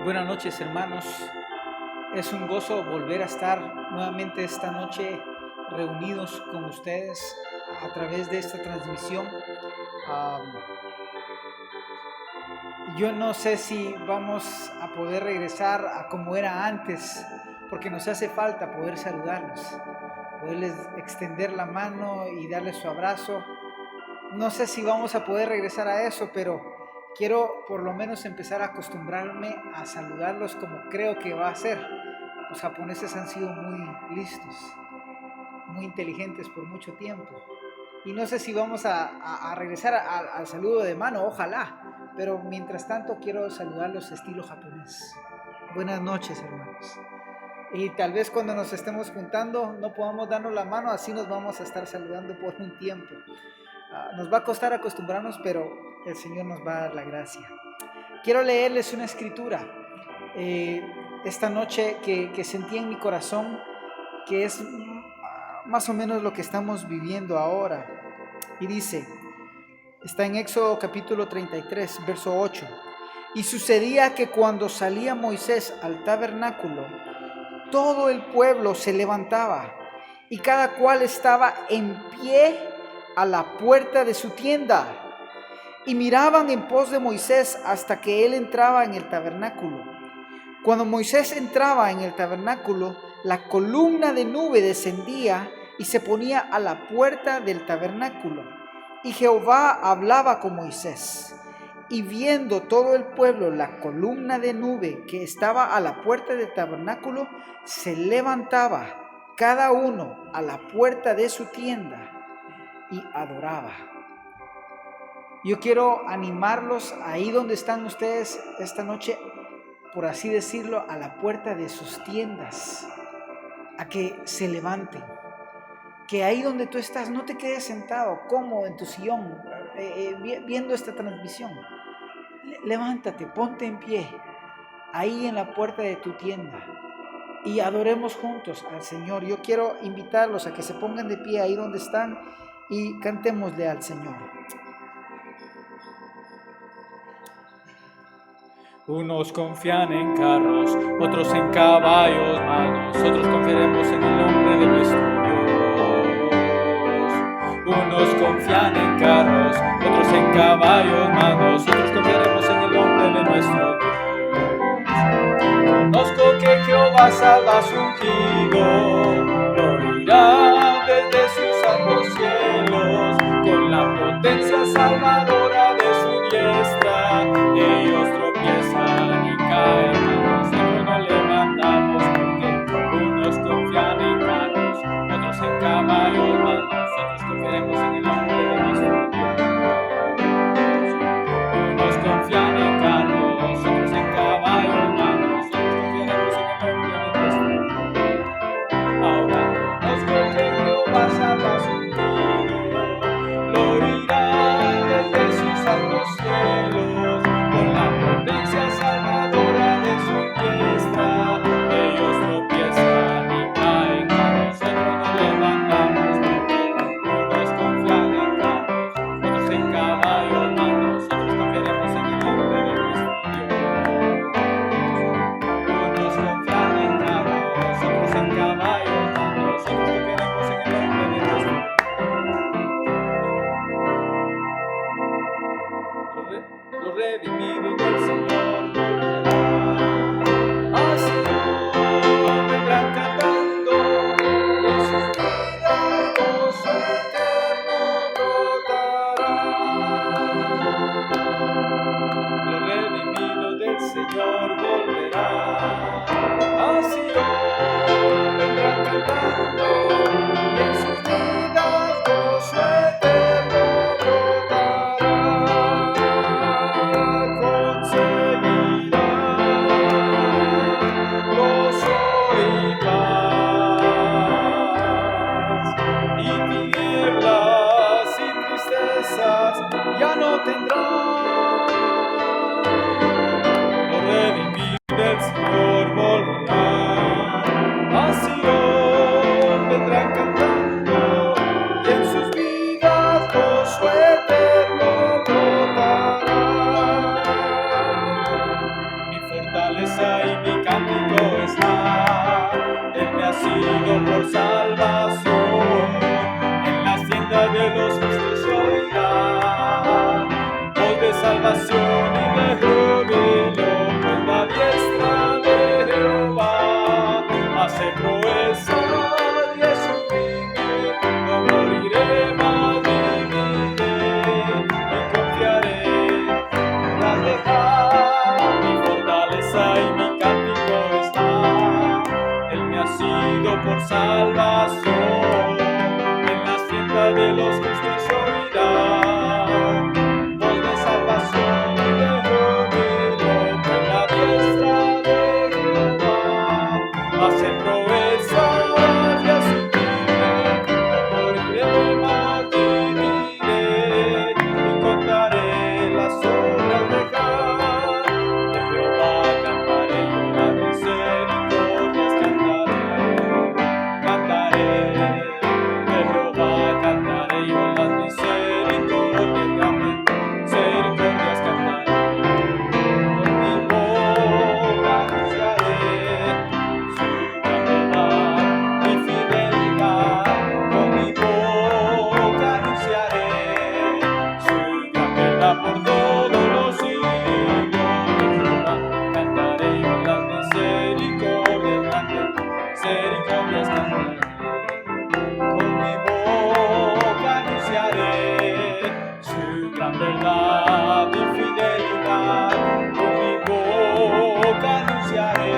Buenas noches, hermanos. Es un gozo volver a estar nuevamente esta noche reunidos con ustedes a través de esta transmisión. Yo no sé si vamos a poder regresar a como era antes, porque nos hace falta poder saludarlos, poderles extender la mano y darles su abrazo. No sé si vamos a poder regresar a eso, pero quiero por lo menos empezar a acostumbrarme a saludarlos como creo que va a ser. Los japoneses han sido muy listos, muy inteligentes por mucho tiempo. Y no sé si vamos a regresar al saludo de mano, ojalá. Pero mientras tanto quiero saludarlos estilo japonés. Buenas noches, hermanos. Y tal vez cuando nos estemos juntando no podamos darnos la mano, así nos vamos a estar saludando por un tiempo. Nos va a costar acostumbrarnos, pero el Señor nos va a dar la gracia. Quiero leerles una escritura esta noche que sentí en mi corazón, que es más o menos lo que estamos viviendo ahora. Y dice, está en Éxodo capítulo 33, verso 8. Y sucedía que cuando salía Moisés al tabernáculo, todo el pueblo se levantaba y cada cual estaba en pie a la puerta de su tienda y miraban en pos de Moisés hasta que él entraba en el tabernáculo. Cuando Moisés entraba en el tabernáculo, la columna de nube descendía y se ponía a la puerta del tabernáculo. Y Jehová hablaba con Moisés. Y viendo todo el pueblo la columna de nube que estaba a la puerta del tabernáculo, se levantaba cada uno a la puerta de su tienda y adoraba. Yo quiero animarlos ahí donde están ustedes esta noche, por así decirlo, a la puerta de sus tiendas, a que se levanten. Que ahí donde tú estás no te quedes sentado cómodo en tu sillón viendo esta transmisión. Levántate, ponte en pie ahí en la puerta de tu tienda y adoremos juntos al Señor. Yo quiero invitarlos a que se pongan de pie ahí donde están y cantémosle al Señor. Unos confían en carros, otros en caballos, mas nosotros confiaremos en el nombre de nuestro Dios. Unos confían en carros, otros en caballos, mas nosotros confiaremos en el nombre de nuestro Dios. Conozco que Jehová salva a su ungido, lo oirá desde sus altos cielos, con la potencia salvadora de su diestra. Ellos tropiezan y caen, mas nosotros nos levantamos, porque unos confían en carros, otros en caballos, mas nosotros confiaremos en el nombre de nuestro Dios. Unos confían en carros, otros en caballos, mas nosotros confiaremos en el nombre de nuestro Dios. Ahora conozco que Jehová salva a su ungido, lo oirá desde sus altos cielos, con la potencia salvadora de su diestra. Ellos tropiezan y caen, mas nosotros nos levantamos, porque unos confían en carros, otros en caballos, mas nosotros confiaremos en el nombre de nuestro Dios. Unos confían en carros, otros en caballos, mas nosotros confiaremos en el nombre de nuestro Dios. Los redimidos del Señor volverán a Sion, vendrán cantando, y en sus vidas gozo eterno brotará. Los redimidos del Señor volverán a Sion, vendrán cantando, y en sus vidas gozo eterno brotará. Conseguirán nacido por salvación. En las tiendas de los justos se oirá voz de salvación y de júbilo, pues la diestra de Jehová hace proezas y es sublime. No moriré, mas viviré y confiaré. Las dejar mi fortaleza y mi cántico está. Él me ha sido por salvación. En las tiendas de los justos se oirá voz de salvación y de júbilo, pues la diestra de Jehová hace proezas y es sublime. No moriré, mas viviré y contaré las obras de Jehová. De Jehová cantaré yo las misericordias, cantaré. De Jehová cantaré yo las misericordias, grandes misericordias cantaré. Con mi boca anunciaré su gran verdad y fidelidad. Con mi boca anunciaré su gran verdad por todos los siglos. De Jehová cantaré yo las misericordias, grandes misericordias cantaré. Con mi boca anunciaré su gran verdad y fidelidad. Con mi boca anunciaré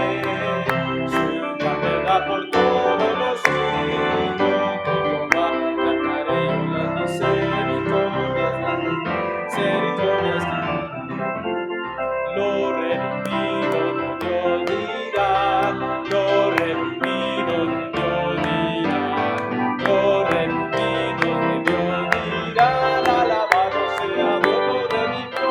su gran verdad por todos los siglos. De Jehová cantaré yo las misericordias, misericordias cantaré. Los redimidos de Dios dirán, los redimidos de Dios dirán, los redimidos de Dios dirán, alabado sea Dios los redimió.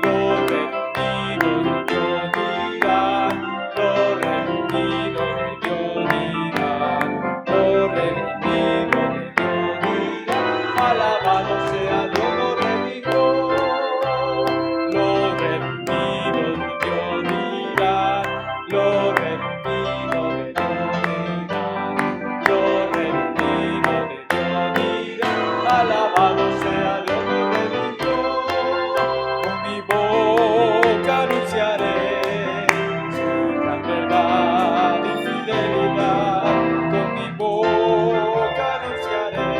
Los redimidos de Dios dirán, los redimidos de Dios dirán, los redimidos de Dios dirán, alabado sea Dios los redimió. Los redimidos de Dios dirán, los redimidos de Dios dirán, los redimidos de Dios dirán, alabado sea Dios los redimió. Con mi boca anunciaré su gran verdad y fidelidad. Con mi boca anunciaré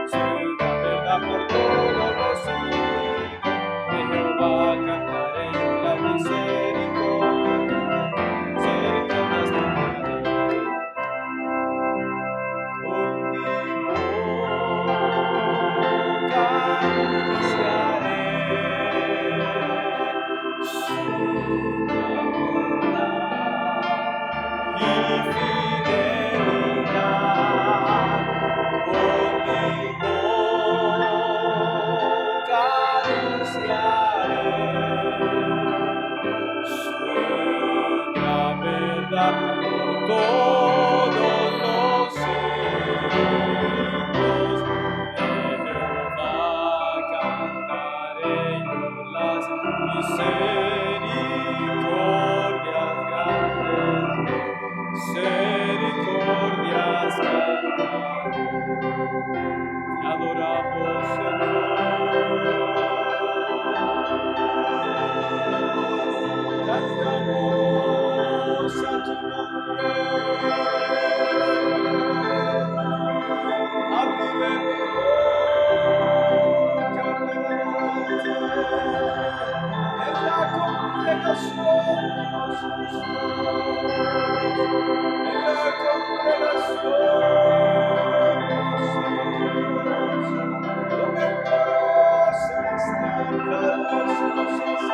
su gran verdad por todos los siglos. De Jehová cantaré yo las misericordias, misericordias cantaré. Con mi boca anunciaré su gran verdad y fidelidad. Con mi boca anunciaré su gran verdad por todos los siglos. De Jehová cantaré yo las misericordias grandes, misericordias cantaré. Te adoramos, Señor. Cantamos a tu nombre. Abre mi boca para adorarte. En la congregación de los justos. En la congregación de los santos. Donde todos están grandes cosas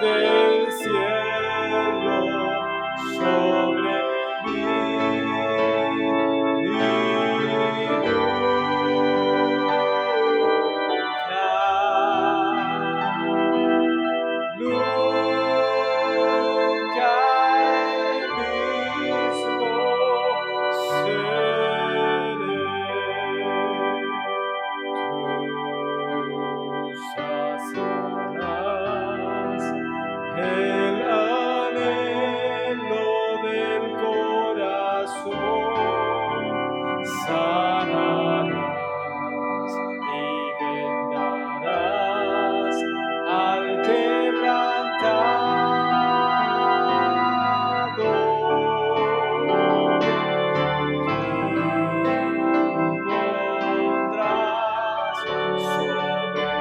del cielo sobre mí. Nunca el mismo seré. Tú saciarás el anhelo del corazón, sanarás y vendarás al quebrantado. Pondrás sobre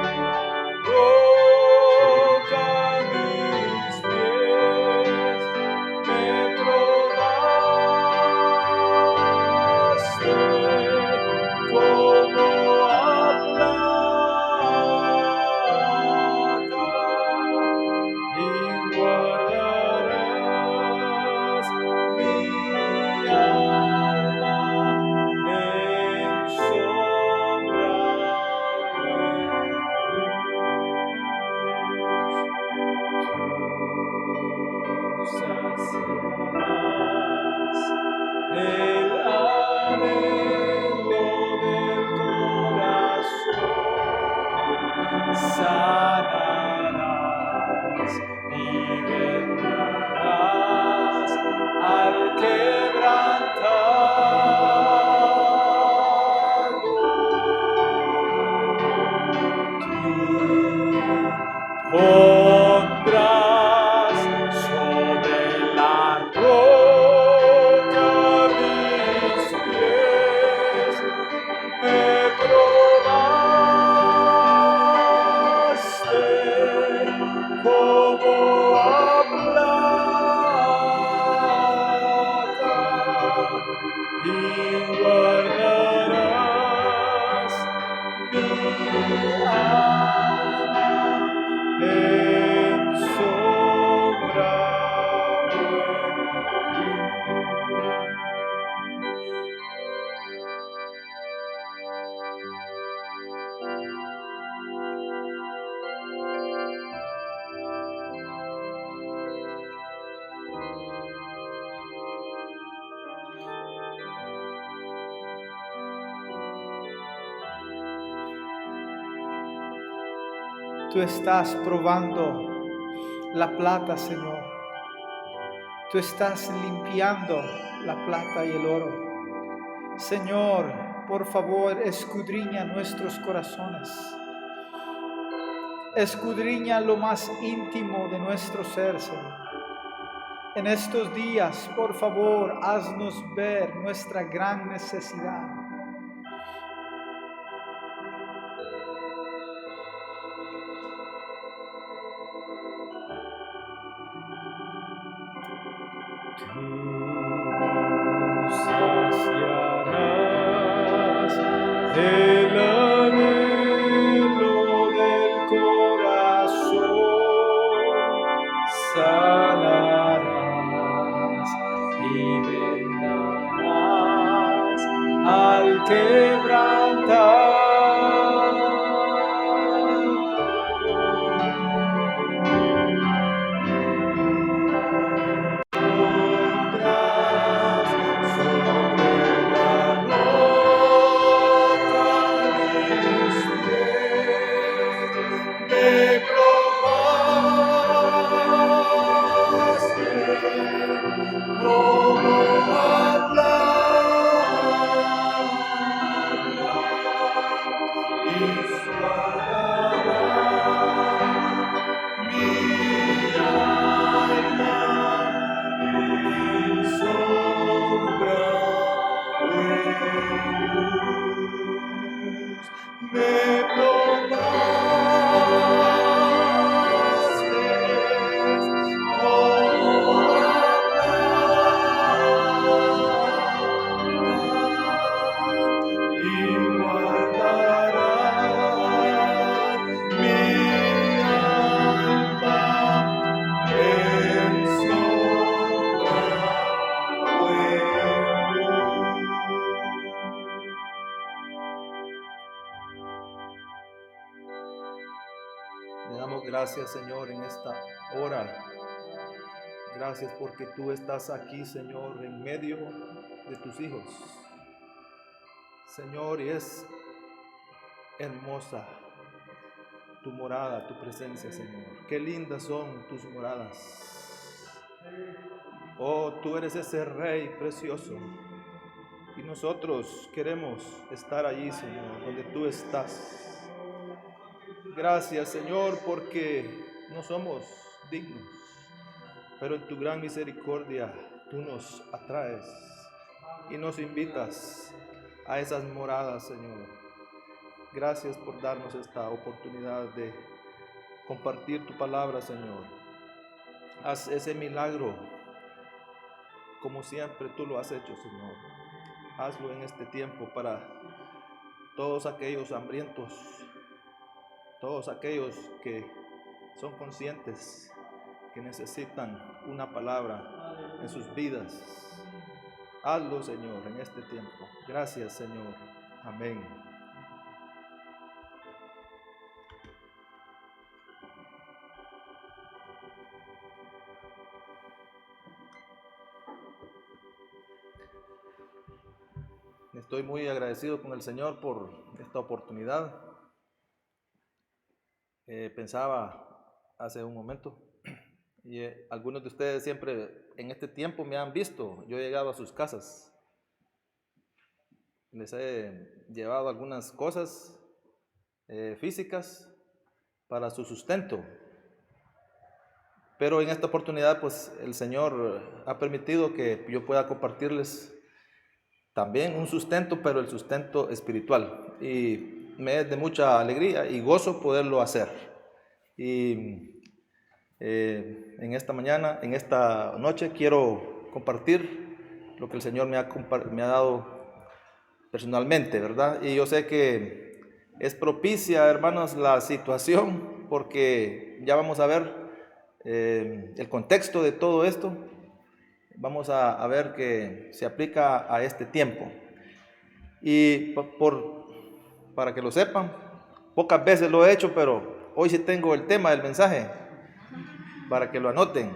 roca mis pies, me probaste como a plata y guardarás mi alma en sombra de luz. Tú saciarás el anhelo del corazón, sanarás y vendarás al quebrantado. Tú pondrás sobre la roca mis pies, me probaste como a plata y guardarás mi alma en sombra de Tú estás probando la plata, Señor. Tú estás limpiando la plata y el oro. Señor, por favor, escudriña nuestros corazones. Escudriña lo más íntimo de nuestro ser, Señor. En estos días, por favor, haznos ver nuestra gran necesidad. Tú saciarás el anhelo del corazón, sanarás y vendarás al quebrantado. Gracias, Señor, en esta hora. Gracias porque tú estás aquí, Señor, en medio de tus hijos. Señor, y es hermosa tu morada, tu presencia, Señor. Qué lindas son tus moradas. Oh, tú eres ese Rey precioso. Y nosotros queremos estar allí, Señor, donde tú estás. Gracias, Señor, porque no somos dignos, pero en tu gran misericordia tú nos atraes y nos invitas a esas moradas, Señor. Gracias por darnos esta oportunidad de compartir tu palabra, Señor. Haz ese milagro como siempre tú lo has hecho, Señor. Hazlo en este tiempo para todos aquellos hambrientos, todos aquellos que son conscientes que necesitan una palabra en sus vidas. Hazlo, Señor, en este tiempo. Gracias, Señor. Amén. Estoy muy agradecido con el Señor por esta oportunidad. Pensaba hace un momento, y algunos de ustedes siempre en este tiempo me han visto. Yo he llegado a sus casas, les he llevado algunas cosas físicas para su sustento. Pero en esta oportunidad, pues el Señor ha permitido que yo pueda compartirles también un sustento, pero el sustento espiritual. Y me es de mucha alegría y gozo poderlo hacer. Y en esta mañana, en esta noche, quiero compartir lo que el Señor me ha dado personalmente, ¿verdad? Y yo sé que es propicia, hermanos, la situación, porque ya vamos a ver el contexto de todo esto. Vamos a ver que se aplica a este tiempo. Y para que lo sepan, pocas veces lo he hecho, pero hoy sí tengo el tema del mensaje para que lo anoten.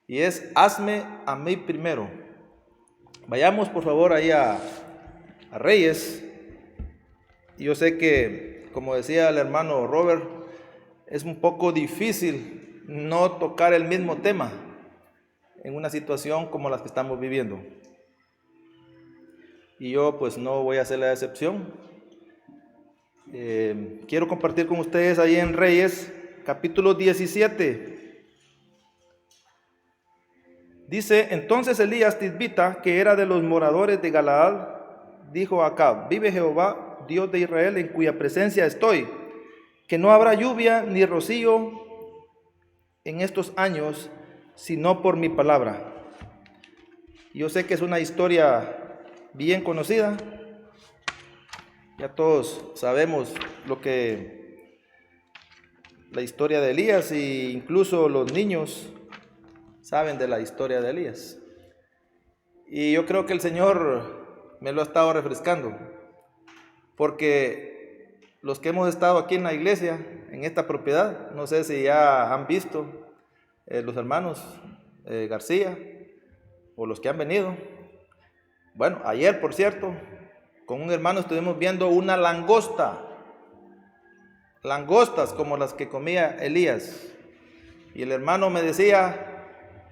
Y es: hazme a mí primero. Vayamos por favor ahí a Reyes. Y yo sé que, como decía el hermano Robert, es un poco difícil no tocar el mismo tema en una situación como la que estamos viviendo. Y yo pues no voy a hacer la excepción. Quiero compartir con ustedes ahí en Reyes, capítulo 17. Dice: entonces Elías Tisbita, que era de los moradores de Galaad, dijo a Acab: vive Jehová, Dios de Israel, en cuya presencia estoy, que no habrá lluvia ni rocío en estos años, sino por mi palabra. Yo sé que es una historia bien conocida. Ya todos sabemos la historia de Elías, e incluso los niños saben de la historia de Elías. Y yo creo que el Señor me lo ha estado refrescando, porque los que hemos estado aquí en la iglesia, en esta propiedad, no sé si ya han visto los hermanos García o los que han venido. Bueno, ayer, por cierto, con un hermano estuvimos viendo una langostas como las que comía Elías. Y el hermano me decía: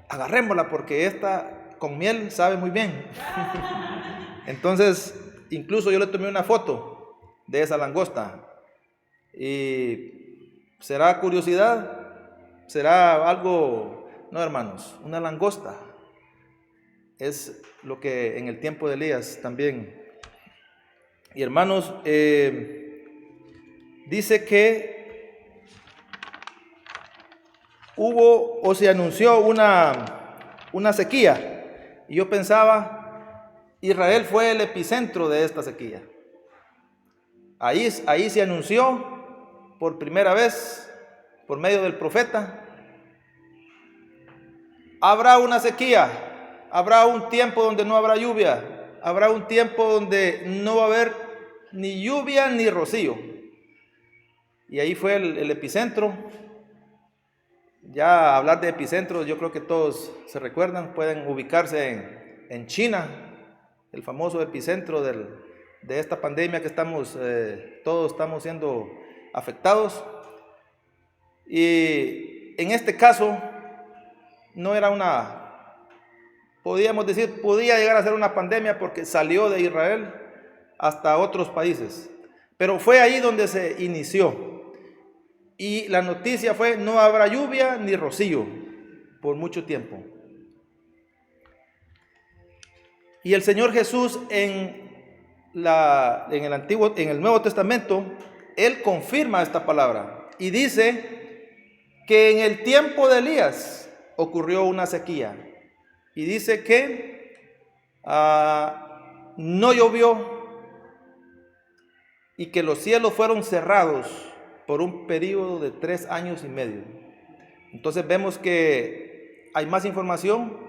agarrémosla porque esta con miel sabe muy bien. Entonces, incluso yo le tomé una foto de esa langosta. Y será curiosidad, será algo, no, hermanos, una langosta es lo que en el tiempo de Elías también. Y hermanos, dice que hubo o se anunció una sequía, y yo pensaba, Israel fue el epicentro de esta sequía. Ahí se anunció por primera vez por medio del profeta: habrá una sequía. Habrá un tiempo donde no habrá lluvia. Habrá un tiempo donde no va a haber ni lluvia ni rocío. y ahí fue el epicentro. Ya hablar de epicentros, yo creo que todos se recuerdan, pueden ubicarse en China, el famoso epicentro de esta pandemia que todos estamos siendo afectados. Y en este caso no era podíamos decir, podía llegar a ser una pandemia porque salió de Israel hasta otros países, pero fue ahí donde se inició. Y la noticia fue: no habrá lluvia ni rocío por mucho tiempo. Y el Señor Jesús en el Nuevo Testamento, Él confirma esta palabra y dice que en el tiempo de Elías ocurrió una sequía. Y dice que no llovió y que los cielos fueron cerrados por un periodo de 3 años y medio. Entonces vemos que hay más información.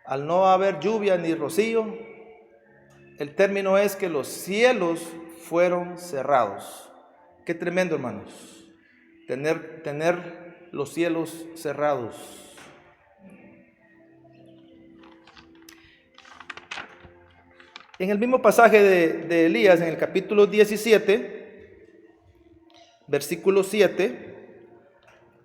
Al no haber lluvia ni rocío, el término es que los cielos fueron cerrados. Qué tremendo, hermanos, tener los cielos cerrados. En el mismo pasaje de Elías, en el capítulo 17, versículo 7,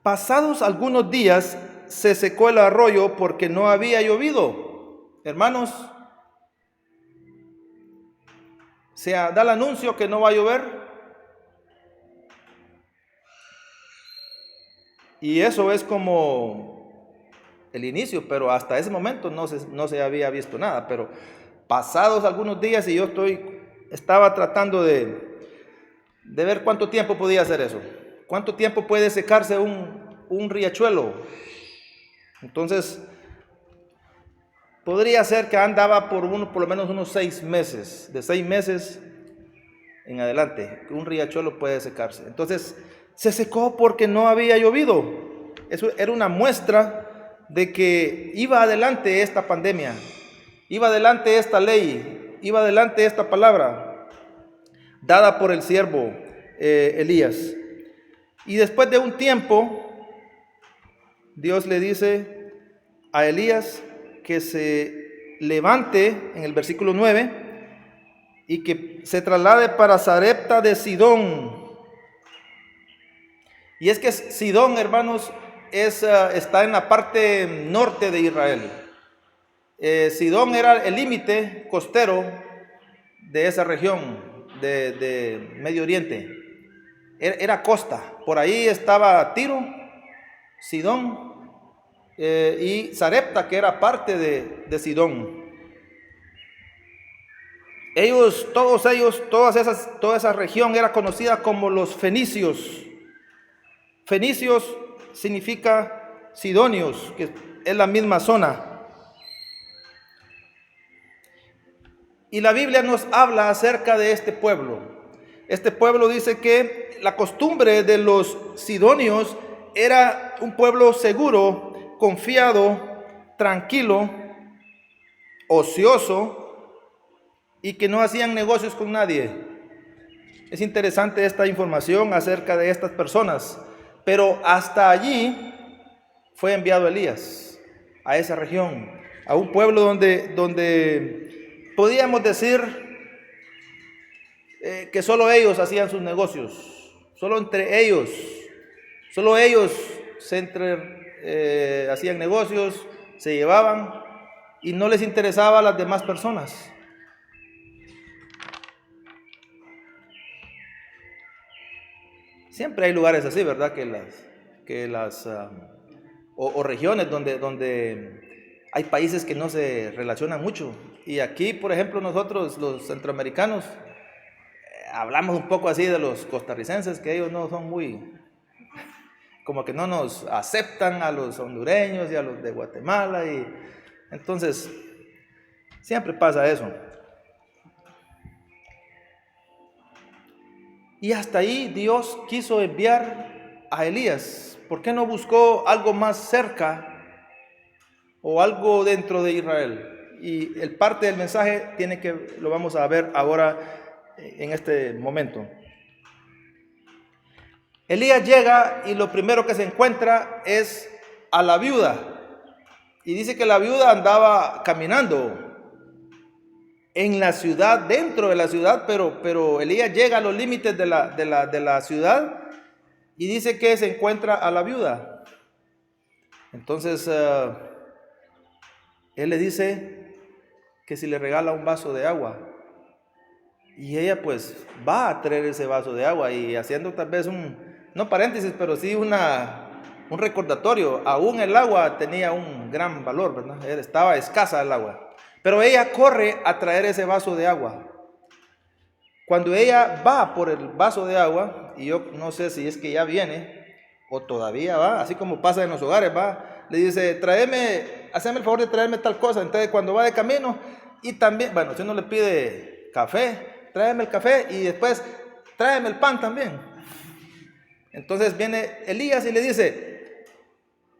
pasados algunos días se secó el arroyo porque no había llovido. Hermanos, se da el anuncio que no va a llover, y eso es como el inicio, pero hasta ese momento no se había visto nada. Pero pasados algunos días, y yo estaba tratando de ver cuánto tiempo podía hacer eso, cuánto tiempo puede secarse un riachuelo. Entonces podría ser que andaba por lo menos unos 6 meses, de 6 meses en adelante, un riachuelo puede secarse. Entonces se secó porque no había llovido. Eso era una muestra de que iba adelante esta pandemia, iba adelante esta ley, iba adelante esta palabra dada por el siervo Elías. Y después de un tiempo, Dios le dice a Elías que se levante, en el versículo 9, y que se traslade para Sarepta de Sidón. Y es que Sidón, hermanos, está en la parte norte de Israel. Sidón era el límite costero de esa región de Medio Oriente. Era costa. Por ahí estaba Tiro, Sidón y Sarepta, que era parte de Sidón. Toda esa región era conocida como los fenicios. Fenicios significa sidonios, que es la misma zona. Y la Biblia nos habla acerca de este pueblo. Este pueblo dice que la costumbre de los sidonios era un pueblo seguro, confiado, tranquilo, ocioso, y que no hacían negocios con nadie. Es interesante esta información acerca de estas personas, pero hasta allí fue enviado Elías, a esa región, a un pueblo donde podíamos decir que solo ellos hacían sus negocios, solo ellos hacían negocios, se llevaban y no les interesaba a las demás personas. Siempre hay lugares así, ¿verdad? O regiones donde hay países que no se relacionan mucho. Y aquí, por ejemplo, nosotros los centroamericanos hablamos un poco así de los costarricenses, que ellos no son muy, como que no nos aceptan a los hondureños y a los de Guatemala, y entonces siempre pasa eso. Y hasta ahí Dios quiso enviar a Elías. ¿Por qué no buscó algo más cerca o algo dentro de Israel? Y el parte del mensaje lo vamos a ver ahora en este momento. Elías llega y lo primero que se encuentra es a la viuda. Y dice que la viuda andaba caminando en la ciudad, dentro de la ciudad, pero Elías llega a los límites de la ciudad y dice que se encuentra a la viuda. Entonces, él le dice que si le regala un vaso de agua. Y ella pues va a traer ese vaso de agua y haciendo tal vez no paréntesis, pero sí un recordatorio. Aún el agua tenía un gran valor, ¿verdad? Estaba escasa el agua. Pero ella corre a traer ese vaso de agua. Cuando ella va por el vaso de agua, y yo no sé si es que ya viene o todavía va, así como pasa en los hogares, va, le dice, hazme el favor de traerme tal cosa. Entonces cuando va de camino, y también, bueno, si uno le pide café, tráeme el café y después tráeme el pan también. Entonces viene Elías y le dice,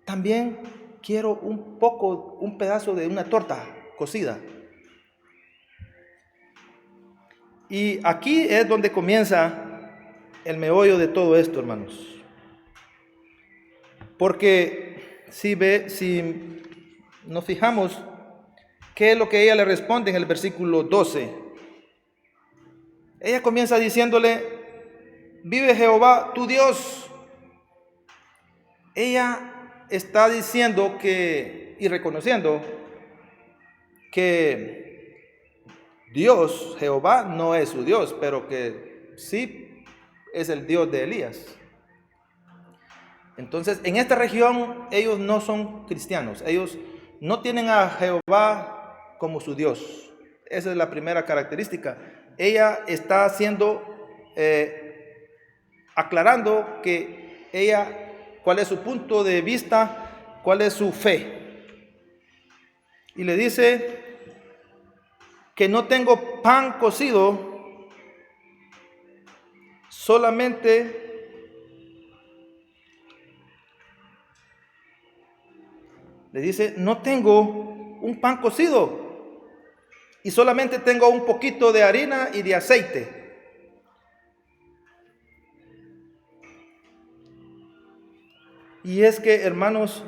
también quiero un pedazo de una torta cocida. Y aquí es donde comienza el meollo de todo esto, hermanos. Porque si nos fijamos, ¿qué es lo que ella le responde en el versículo 12? Ella comienza diciéndole, vive Jehová tu Dios. Ella está diciendo y reconociendo que Dios, Jehová, no es su Dios, pero que sí es el Dios de Elías. Entonces, en esta región, ellos no son cristianos. Ellos no tienen a Jehová como su Dios. Esa es la primera característica. Ella está aclarando que cuál es su punto de vista, cuál es su fe. Y le dice que no tengo pan cocido, solamente le dice, no tengo un pan cocido y solamente tengo un poquito de harina y de aceite. Y es que, hermanos,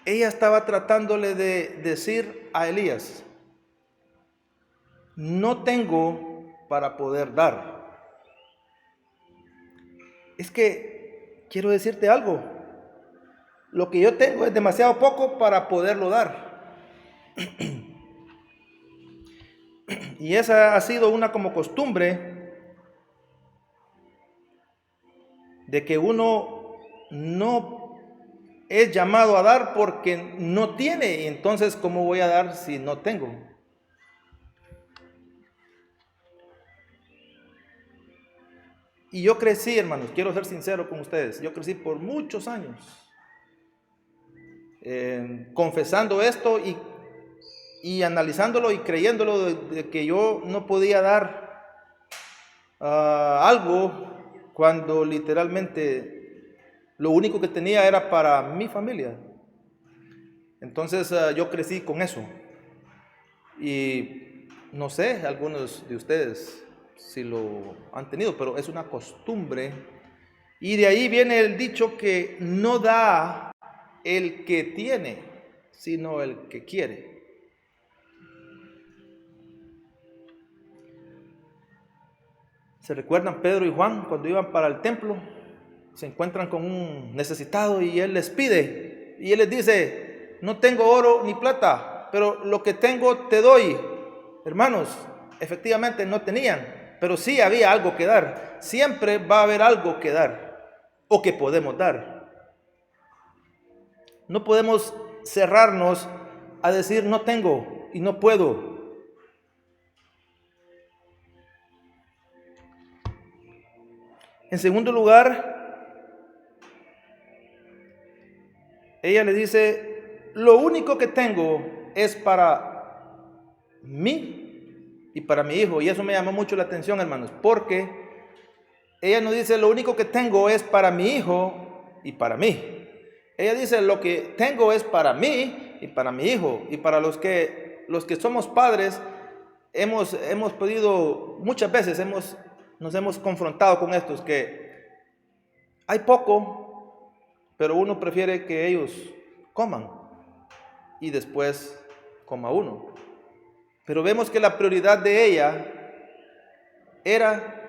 ella estaba tratándole de decir a Elías, no tengo para poder dar. Es que quiero decirte algo, lo que yo tengo es demasiado poco para poderlo dar. Y esa ha sido una como costumbre de que uno no es llamado a dar porque no tiene, y entonces ¿cómo voy a dar si no tengo? Y yo crecí, hermanos, quiero ser sincero con ustedes, yo crecí por muchos años confesando esto y analizándolo y creyéndolo de que yo no podía dar algo cuando literalmente lo único que tenía era para mi familia. Entonces yo crecí con eso. Y no sé, algunos de ustedes si lo han tenido, pero es una costumbre. Y de ahí viene el dicho que no da el que tiene, sino el que quiere. ¿Se recuerdan Pedro y Juan cuando iban para el templo? Se encuentran con un necesitado y él les pide. Y él les dice, no tengo oro ni plata, pero lo que tengo te doy. Hermanos, efectivamente no tenían, pero sí había algo que dar. Siempre va a haber algo que dar o que podemos dar. No podemos cerrarnos a decir no tengo y no puedo. En segundo lugar, ella le dice, lo único que tengo es para mí y para mi hijo. Y eso me llamó mucho la atención, hermanos, porque ella no dice, lo único que tengo es para mi hijo y para mí. Ella dice, lo que tengo es para mí y para mi hijo. Y para los que somos padres, hemos podido, muchas veces hemos nos hemos confrontado con esto, es que hay poco, pero uno prefiere que ellos coman y después coma uno. Pero vemos que la prioridad de ella era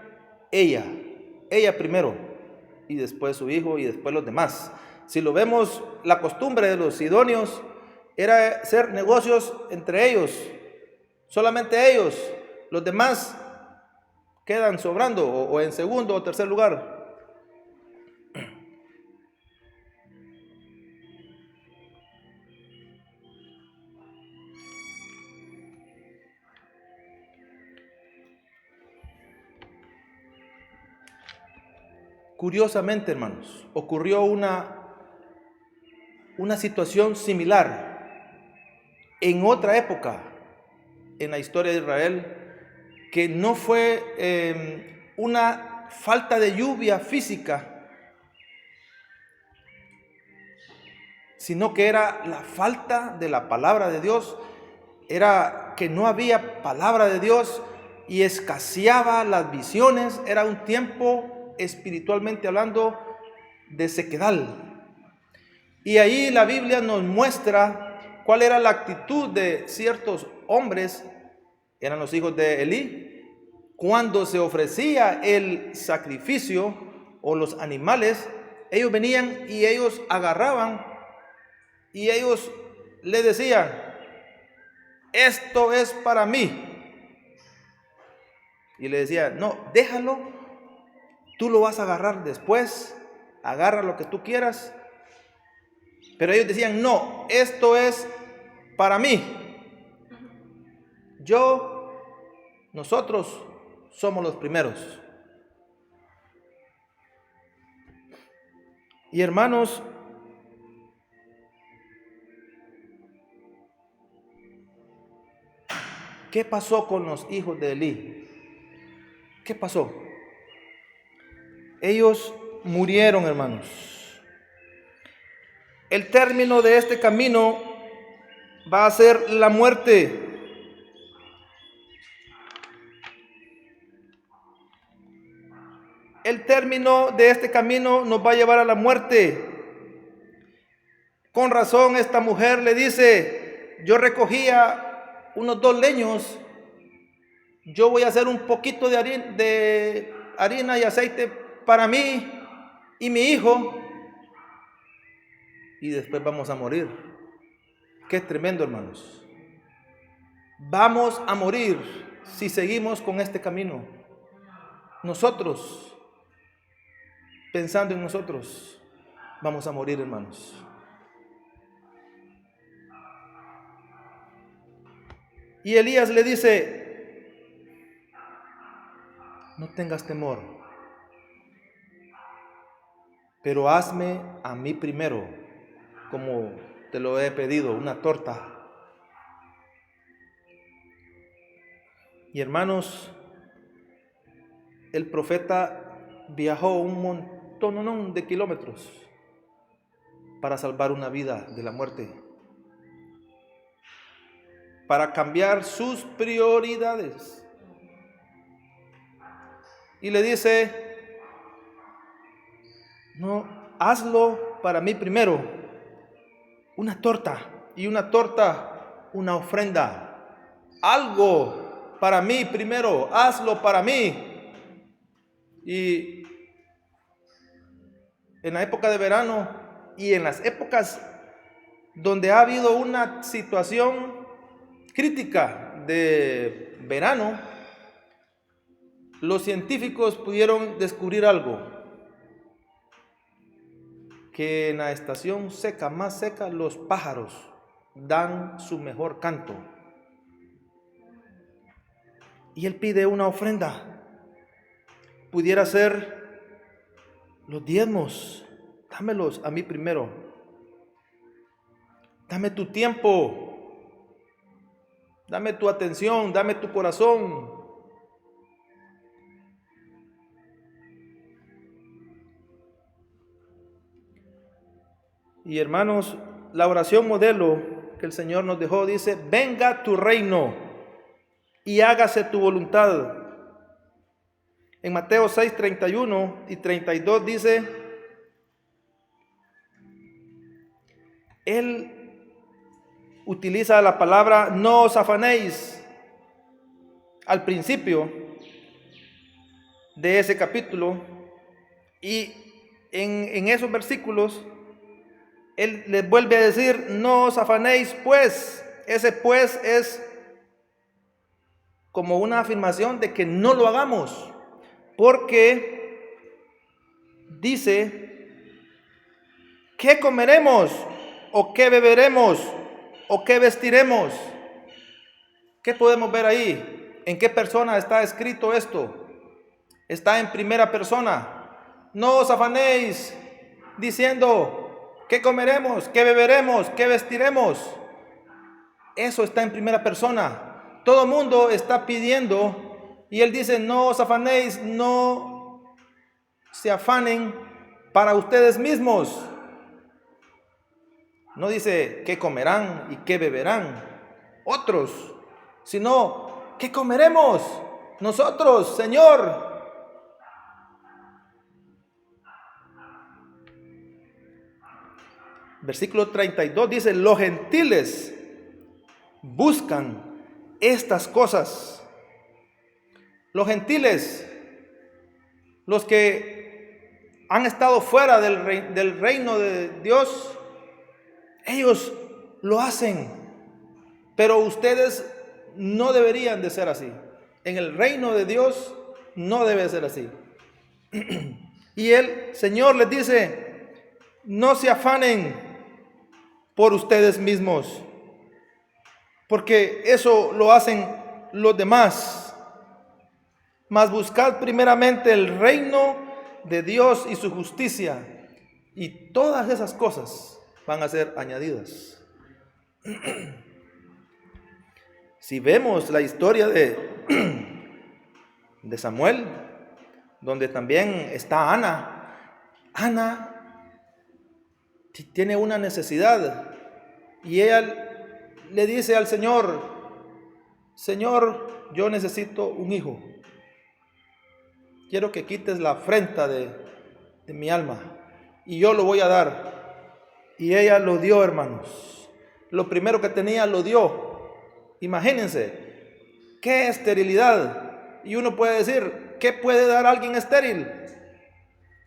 ella primero, y después su hijo y después los demás. Si lo vemos, la costumbre de los sidonios era hacer negocios entre ellos, solamente ellos, los demás quedan sobrando o en segundo o tercer lugar. Curiosamente, hermanos, ocurrió una situación similar en otra época en la historia de Israel, que no fue una falta de lluvia física, sino que era la falta de la palabra de Dios, era que no había palabra de Dios y escaseaba las visiones. Era un tiempo, espiritualmente hablando, de sequedad. Y ahí la Biblia nos muestra cuál era la actitud de ciertos hombres, eran los hijos de Elí, cuando se ofrecía el sacrificio o los animales. Ellos venían y ellos agarraban y ellos le decían: esto es para mí. Y le decían: no, déjalo, tú lo vas a agarrar después, agarra lo que tú quieras. Pero ellos decían: no, esto es para mí. Nosotros somos los primeros. Y hermanos, ¿qué pasó con los hijos de Elí? ¿Qué pasó? Ellos murieron, hermanos. El término de este camino va a ser la muerte. El término de este camino nos va a llevar a la muerte. Con razón esta mujer le dice: yo recogía unos 2 leños, yo voy a hacer un poquito de harina y aceite para mí y mi hijo, y después vamos a morir. Qué tremendo, hermanos. Vamos a morir si seguimos con este camino. Nosotros, pensando en nosotros, vamos a morir, hermanos. Y Elías le dice: no tengas temor, pero hazme a mí primero, como te lo he pedido, una torta. Y hermanos, el profeta viajó un montón de kilómetros para salvar una vida de la muerte, para cambiar sus prioridades. Y le dice: no, hazlo para mí primero, una torta, y una torta, una ofrenda, algo para mí primero, hazlo para mí. Y en la época de verano y en las épocas donde ha habido una situación crítica de verano, los científicos pudieron descubrir algo: que en la estación seca, más seca, los pájaros dan su mejor canto. Y él pide una ofrenda. Pudiera ser los diezmos. Dámelos a mí primero. Dame tu tiempo. Dame tu atención. Dame tu corazón. Y hermanos, la oración modelo que el Señor nos dejó dice: venga tu reino y hágase tu voluntad En Mateo 6, 31 y 32 dice, Él utiliza la palabra no os afanéis al principio de ese capítulo, y en esos versículos Él les vuelve a decir no os afanéis pues. Ese pues es como una afirmación de que no lo hagamos, porque dice, ¿qué comeremos? ¿O qué beberemos? ¿O qué vestiremos? ¿Qué podemos ver ahí? ¿En qué persona está escrito esto? Está en primera persona. No os afanéis diciendo, ¿qué comeremos? ¿Qué beberemos? ¿Qué vestiremos? Eso está en primera persona. Todo mundo está pidiendo, y Él dice, no os afanéis, no se afanen para ustedes mismos. No dice qué comerán y qué beberán otros, sino qué comeremos nosotros, Señor. Versículo 32 dice, los gentiles buscan estas cosas. Los gentiles, los que han estado fuera del reino de Dios, ellos lo hacen, pero ustedes no deberían de ser así. En el reino de Dios no debe ser así. Y el Señor les dice, no se afanen por ustedes mismos, porque eso lo hacen los demás. Mas buscad primeramente el reino de Dios y su justicia, y todas esas cosas van a ser añadidas. Si vemos la historia de Samuel, donde también está Ana tiene una necesidad, y ella le dice al Señor, Señor, yo necesito un hijo. Quiero que quites la afrenta de mi alma, y yo lo voy a dar. Y ella lo dio, hermanos. Lo primero que tenía lo dio. Imagínense, qué esterilidad. Y uno puede decir, ¿qué puede dar alguien estéril?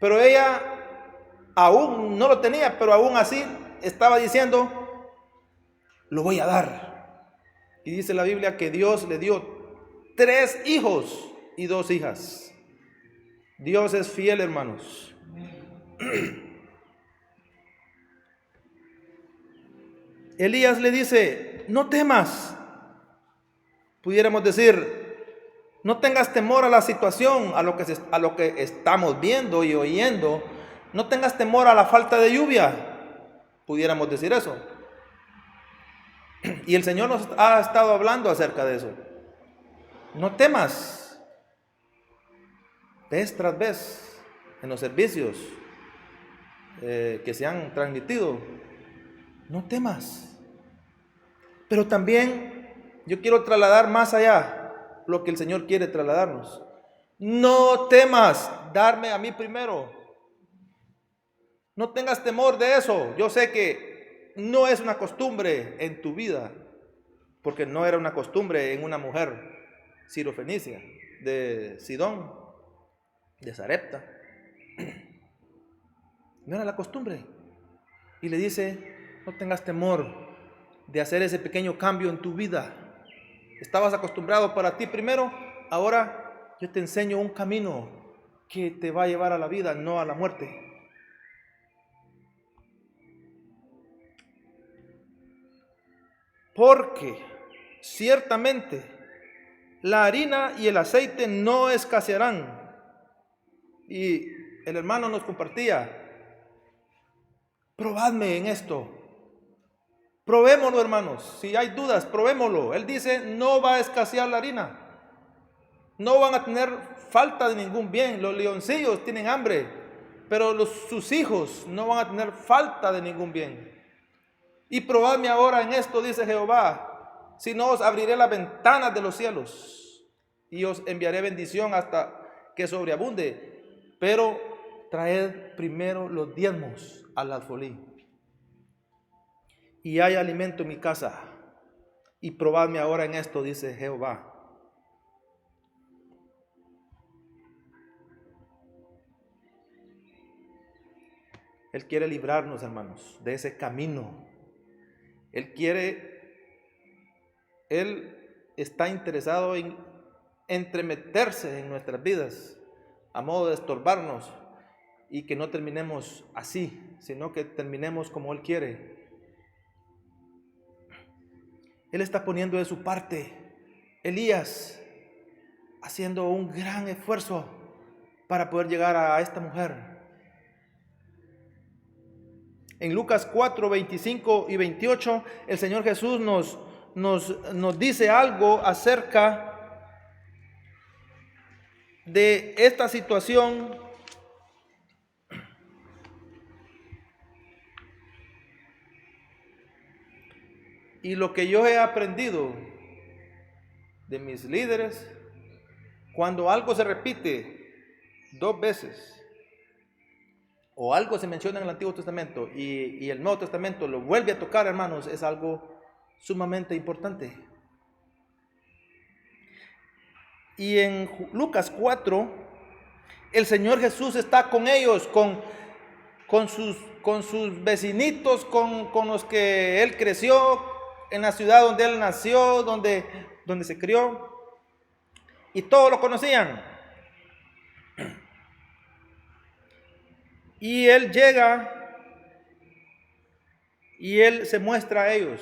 Pero ella aún no lo tenía, pero aún así estaba diciendo, lo voy a dar. Y dice la Biblia que Dios le dio 3 hijos y 2 hijas. Dios es fiel, hermanos. Elías le dice, no temas. Pudiéramos decir, no tengas temor a la situación, a lo que estamos viendo y oyendo. No tengas temor a la falta de lluvia. Pudiéramos decir eso. Y el Señor nos ha estado hablando acerca de eso. No temas. Vez tras vez, en los servicios que se han transmitido, no temas. Pero también yo quiero trasladar más allá lo que el Señor quiere trasladarnos. No temas darme a mí primero. No tengas temor de eso. Yo sé que no es una costumbre en tu vida, porque no era una costumbre en una mujer sirofenicia de Sidón, de Sarepta. No era la costumbre. Y le dice, no tengas temor de hacer ese pequeño cambio en tu vida. Estabas acostumbrado para ti primero, ahora yo te enseño un camino que te va a llevar a la vida, no a la muerte. Porque ciertamente la harina y el aceite no escasearán. Y el hermano nos compartía, probadme en esto. Probémoslo, hermanos. Si hay dudas, probémoslo. Él dice, no va a escasear la harina. No van a tener falta de ningún bien. Los leoncillos tienen hambre, pero sus hijos no van a tener falta de ningún bien. Y probadme ahora en esto, dice Jehová, si no os abriré las ventanas de los cielos y os enviaré bendición hasta que sobreabunde, pero traed primero los diezmos al alfolí. Y hay alimento en mi casa, y probadme ahora en esto, dice Jehová. Él quiere librarnos, hermanos, de ese camino. Él está interesado en entremeterse en nuestras vidas a modo de estorbarnos y que no terminemos así, sino que terminemos como Él quiere. Él está poniendo de su parte. Elías haciendo un gran esfuerzo para poder llegar a esta mujer. En Lucas 4, 25 y 28, el Señor Jesús nos dice algo acerca de esta situación. Y lo que yo he aprendido de mis líderes, cuando algo se repite 2 veces, o algo se menciona en el Antiguo Testamento y el Nuevo Testamento lo vuelve a tocar, hermanos, es algo sumamente importante. Y en Lucas 4, el Señor Jesús está con ellos, con sus vecinitos, con los que Él creció, en la ciudad donde Él nació, donde se crió, y todos lo conocían. Y Él llega y Él se muestra a ellos.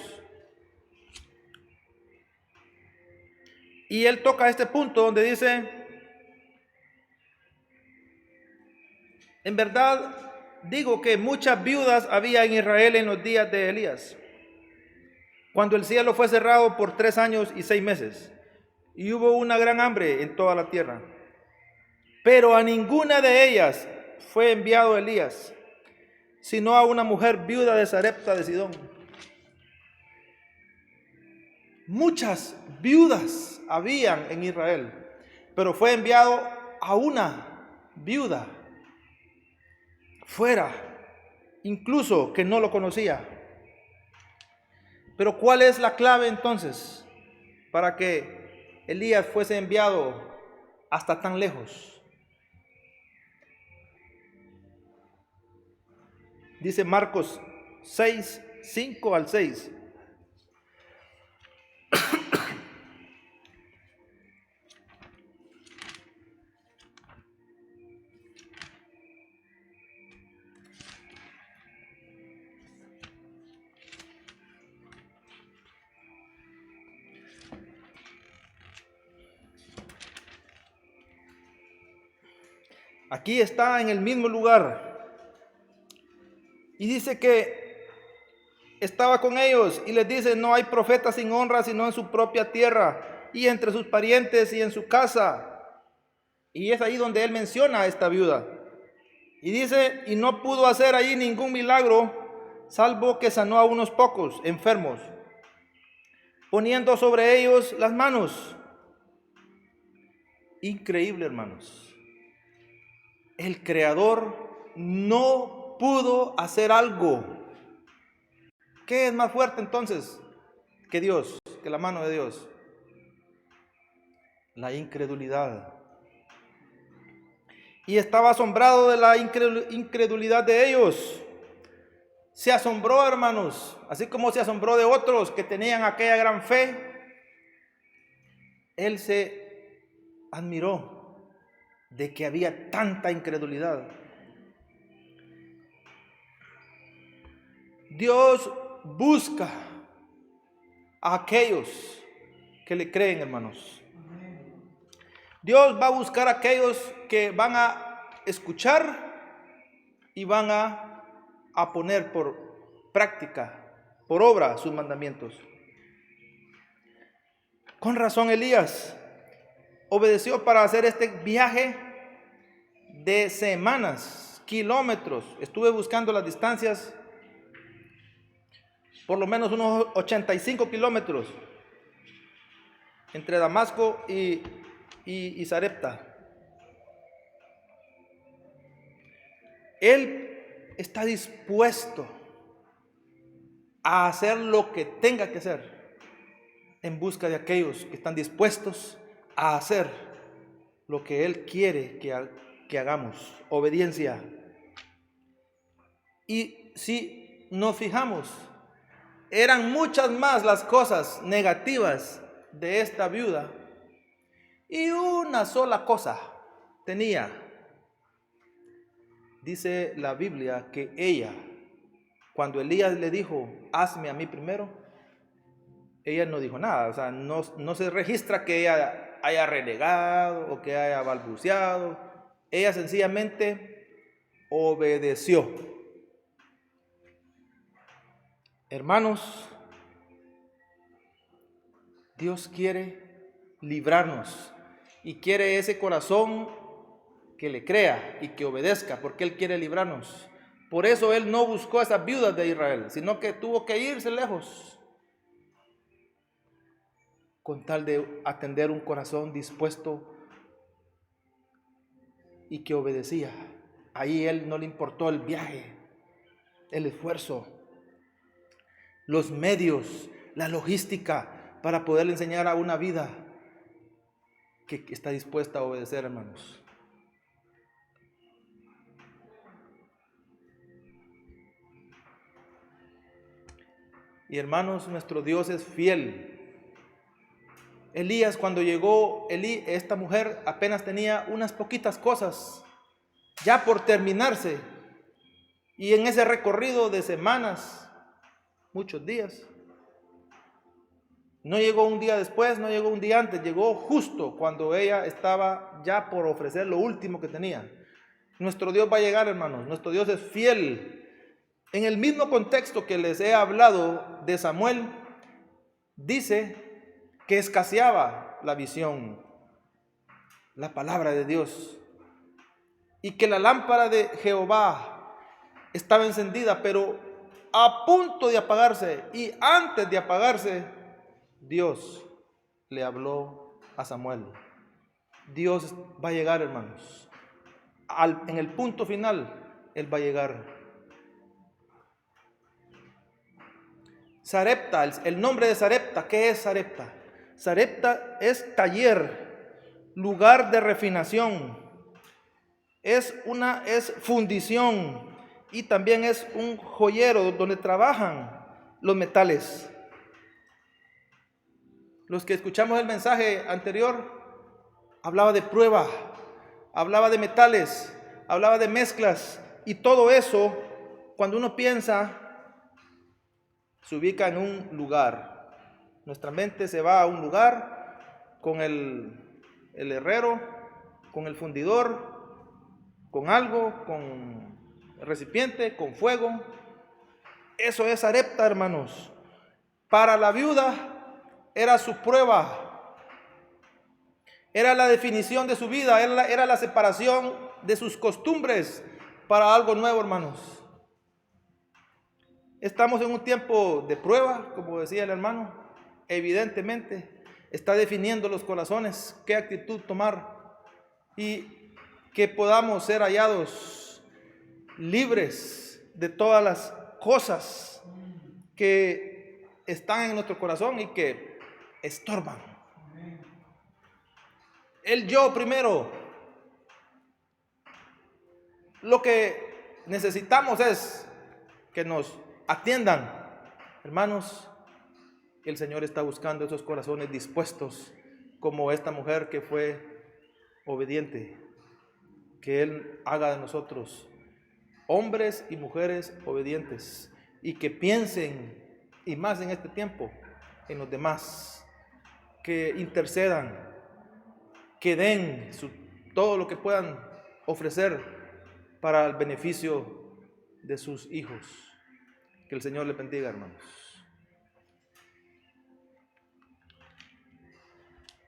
Y Él toca este punto donde dice: en verdad digo que muchas viudas había en Israel en los días de Elías, cuando el cielo fue cerrado por 3 años y 6 meses, y hubo una gran hambre en toda la tierra. Pero a ninguna de ellas fue enviado Elías, sino a una mujer viuda de Sarepta de Sidón. Muchas viudas habían en Israel, pero fue enviado a una viuda fuera, incluso que no lo conocía. Pero ¿cuál es la clave entonces para que Elías fuese enviado hasta tan lejos? Dice Marcos 6, 5 al 6. Aquí está en el mismo lugar. Y dice que estaba con ellos y les dice: no hay profeta sin honra sino en su propia tierra y entre sus parientes y en su casa. Y es ahí donde él menciona a esta viuda. Y dice: y no pudo hacer ahí ningún milagro, salvo que sanó a unos pocos enfermos, poniendo sobre ellos las manos. Increíble, hermanos. El Creador no pudo hacer algo. ¿Qué es más fuerte entonces que Dios, que la mano de Dios? La incredulidad. Y estaba asombrado de la incredulidad de ellos. Se asombró, hermanos, así como se asombró de otros que tenían aquella gran fe. Él se admiró de que había tanta incredulidad. Dios busca a aquellos que le creen, hermanos. Dios va a buscar a aquellos que van a escuchar y van a poner por práctica, por obra, sus mandamientos. Con razón Elías obedeció para hacer este viaje de semanas, kilómetros. Estuve buscando las distancias, por lo menos unos 85 kilómetros entre Damasco y Sarepta. Él está dispuesto a hacer lo que tenga que hacer en busca de aquellos que están dispuestos a hacer lo que Él quiere que hagamos. Obediencia. Y si nos fijamos, eran muchas más las cosas negativas de esta viuda, y una sola cosa tenía. Dice la Biblia que ella, cuando Elías le dijo, hazme a mí primero, ella no dijo nada. O sea, no se registra que ella haya renegado o que haya balbuceado. Ella sencillamente obedeció. Hermanos, Dios quiere librarnos y quiere ese corazón que le crea y que obedezca, porque Él quiere librarnos. Por eso Él no buscó a esas viudas de Israel, sino que tuvo que irse lejos con tal de atender un corazón dispuesto y que obedecía. Ahí Él no le importó el viaje, el esfuerzo, los medios, la logística para poderle enseñar a una vida que está dispuesta a obedecer, hermanos. Y hermanos, nuestro Dios es fiel. Elías, cuando llegó, esta mujer apenas tenía unas poquitas cosas ya por terminarse, y en ese recorrido de semanas, muchos días, no llegó un día después, no llegó un día antes, llegó justo cuando ella estaba ya por ofrecer lo último que tenía. Nuestro Dios va a llegar, hermanos. Nuestro Dios es fiel. En el mismo contexto que les he hablado de Samuel, dice que escaseaba la visión, la palabra de Dios, y que la lámpara de Jehová estaba encendida, pero a punto de apagarse. Y antes de apagarse, Dios le habló a Samuel. Dios va a llegar, hermanos. En el punto final, Él va a llegar. Sarepta, el nombre de Sarepta, ¿qué es Sarepta? Sarepta es taller, lugar de refinación, es fundición, y también es un joyero donde trabajan los metales. Los que escuchamos el mensaje anterior, hablaba de prueba, hablaba de metales, hablaba de mezclas, y todo eso, cuando uno piensa, se ubica en un lugar. Nuestra mente se va a un lugar con el herrero, con el fundidor, con algo, con el recipiente, con fuego. Eso es Sarepta, hermanos. Para la viuda era su prueba, era la definición de su vida, era la separación de sus costumbres para algo nuevo, hermanos. Estamos en un tiempo de prueba, como decía el hermano. Evidentemente está definiendo los corazones, qué actitud tomar, y que podamos ser hallados libres de todas las cosas que están en nuestro corazón y que estorban. El yo primero. Lo que necesitamos es que nos atiendan. Hermanos, el Señor está buscando esos corazones dispuestos, como esta mujer que fue obediente. Que Él haga de nosotros hombres y mujeres obedientes, y que piensen, y más en este tiempo, en los demás, que intercedan, que den todo lo que puedan ofrecer para el beneficio de sus hijos. Que el Señor les bendiga, hermanos.